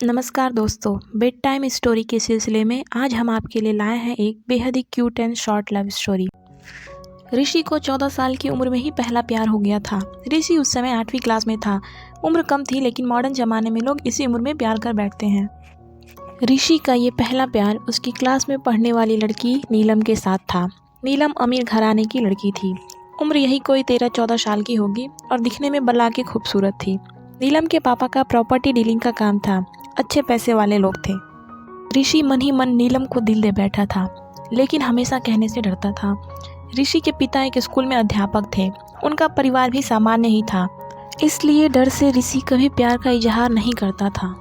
नमस्कार दोस्तों, bed time story के सिलसिले में आज हम आपके लिए लाए हैं एक बेहद ही cute and short love story. Rishi को 14 साल की उम्र में ही पहला प्यार हो गया था। ऋषि उस समय 8वीं क्लास में था। उम्र कम थी, लेकिन मॉडर्न ज़माने में लोग इसी उम्र में प्यार कर बैठते हैं। ऋषि का ये पहला प्यार उसकी क्लास में पढ़ने वाली लड़की नीलम के साथ था। नीलम अमीर घराने की लड़की थी। उम्र यही कोई 13-14 साल की होगी और दिखने में बला के खूबसूरत थी। नीलम के पापा का प्रॉपर्टी डीलिंग का काम था। अच्छे पैसे वाले लोग थे। ऋषि मन ही मन नीलम को दिल दे बैठा था, लेकिन हमेशा कहने से डरता था। ऋषि के पिता एक स्कूल में अध्यापक थे। उनका परिवार भी सामान्य ही था, इसलिए डर से ऋषि कभी प्यार का इजहार नहीं करता था।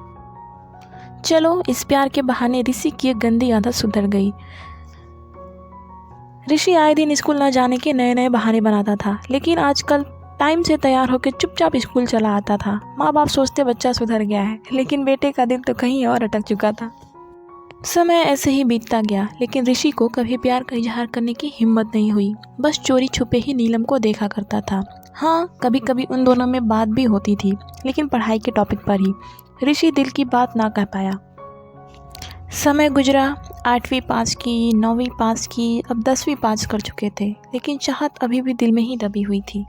चलो, इस प्यार के बहाने ऋषि की एक गंदी आदत सुधर गई। ऋषि आए दिन स्कूल न जाने के नए नए बहाने बनाता था, लेकिन आजकल टाइम से तैयार होकर चुपचाप स्कूल चला आता था। माँ बाप सोचते बच्चा सुधर गया है, लेकिन बेटे का दिल तो कहीं और अटक चुका था। समय ऐसे ही बीतता गया, लेकिन ऋषि को कभी प्यार का इजहार करने की हिम्मत नहीं हुई। बस चोरी छुपे ही नीलम को देखा करता था। हाँ, कभी कभी उन दोनों में बात भी होती थी, लेकिन पढ़ाई के टॉपिक पर ही। ऋषि दिल की बात ना कह पाया। समय गुजरा। 8वीं पास की, 9वीं पास की, अब 10वीं पास कर चुके थे, लेकिन चाहत अभी भी दिल में ही दबी हुई थी।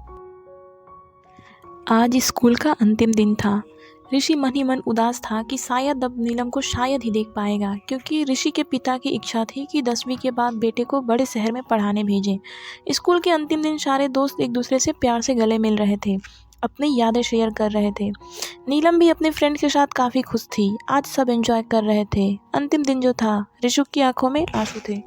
आज स्कूल का अंतिम दिन था। ऋषि मन ही मन उदास था कि शायद अब नीलम को शायद ही देख पाएगा, क्योंकि ऋषि के पिता की इच्छा थी कि 10वीं के बाद बेटे को बड़े शहर में पढ़ाने भेजें। स्कूल के अंतिम दिन सारे दोस्त एक दूसरे से प्यार से गले मिल रहे थे, अपनी यादें शेयर कर रहे थे। नीलम भी अपने फ्रेंड के साथ काफ़ी खुश थी। आज सब एंजॉय कर रहे थे। अंतिम दिन जो था, ऋषि की आंखों में आंसू थे।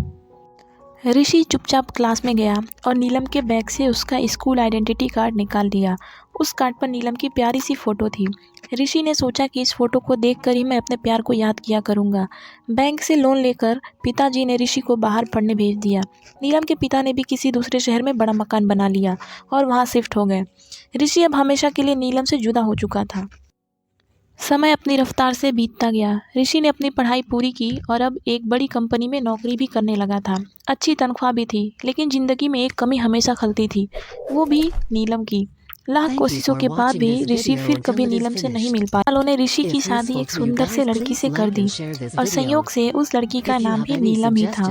ऋषि चुपचाप क्लास में गया और नीलम के बैग से उसका स्कूल आइडेंटिटी कार्ड निकाल लिया। उस कार्ड पर नीलम की प्यारी सी फ़ोटो थी। ऋषि ने सोचा कि इस फ़ोटो को देखकर ही मैं अपने प्यार को याद किया करूँगा। बैंक से लोन लेकर पिताजी ने ऋषि को बाहर पढ़ने भेज दिया। नीलम के पिता ने भी किसी दूसरे शहर में बड़ा मकान बना लिया और वहाँ शिफ्ट हो गए। ऋषि अब हमेशा के लिए नीलम से जुदा हो चुका था। समय अपनी रफ्तार से बीतता गया। ऋषि ने अपनी पढ़ाई पूरी की और अब एक बड़ी कंपनी में नौकरी भी करने लगा था। अच्छी तनख्वाह भी थी, लेकिन ज़िंदगी में एक कमी हमेशा खलती थी, वो भी नीलम की। लाख कोशिशों के बाद भी ऋषि फिर कभी नीलम से नहीं मिल पाया। उन्होंने ऋषि की शादी एक सुंदर से लड़की से कर दी और संयोग से उस लड़की का नाम भी नीलम ही था।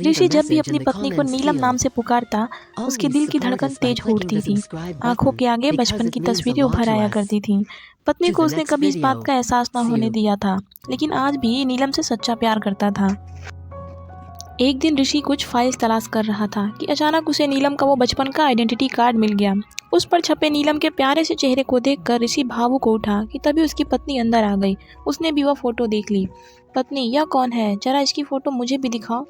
ऋषि जब भी अपनी पत्नी को नीलम नाम से पुकारता, उसके दिल की धड़कन तेज हो उठती थी। आंखों के आगे बचपन की तस्वीरें उभर आया करती थीं। पत्नी को उसने कभी इस बात का एहसास न होने दिया था, लेकिन आज भी नीलम से सच्चा प्यार करता था। एक दिन ऋषि कुछ फाइल्स तलाश कर रहा था कि अचानक उसे नीलम का वो बचपन का आइडेंटिटी कार्ड मिल गया। उस पर छपे नीलम के प्यारे से चेहरे को देखकर ऋषि भावुक हो उठा कि तभी उसकी पत्नी अंदर आ गई। उसने भी वह फोटो देख ली। पत्नी, यह कौन है? जरा इसकी फ़ोटो मुझे भी दिखाओ।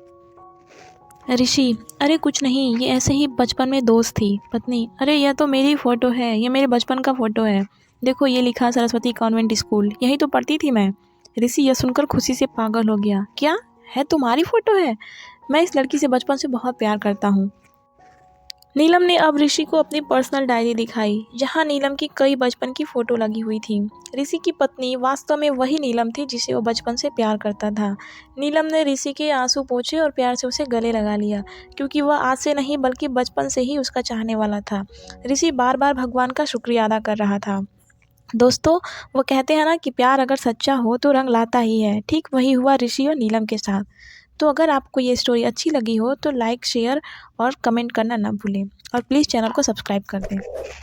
ऋषि, अरे कुछ नहीं, ये ऐसे ही बचपन में दोस्त थी। पत्नी, अरे यह तो मेरी फ़ोटो है, ये मेरे बचपन का फ़ोटो है। देखो, ये लिखा सरस्वती कॉन्वेंट स्कूल, यही तो पढ़ती थी मैं। ऋषि यह सुनकर खुशी से पागल हो गया। क्या है, तुम्हारी फ़ोटो है? मैं इस लड़की से बचपन से बहुत प्यार करता हूँ। नीलम ने अब ऋषि को अपनी पर्सनल डायरी दिखाई, जहाँ नीलम की कई बचपन की फ़ोटो लगी हुई थी। ऋषि की पत्नी वास्तव में वही नीलम थी जिसे वो बचपन से प्यार करता था। नीलम ने ऋषि के आंसू पोंछे और प्यार से उसे गले लगा लिया, क्योंकि वह आज से नहीं बल्कि बचपन से ही उसका चाहने वाला था। ऋषि बार बार भगवान का शुक्रिया अदा कर रहा था। दोस्तों, वो कहते हैं ना कि प्यार अगर सच्चा हो तो रंग लाता ही है। ठीक वही हुआ ऋषि और नीलम के साथ। तो अगर आपको ये स्टोरी अच्छी लगी हो तो लाइक, शेयर और कमेंट करना ना भूलें, और प्लीज़ चैनल को सब्सक्राइब कर दें।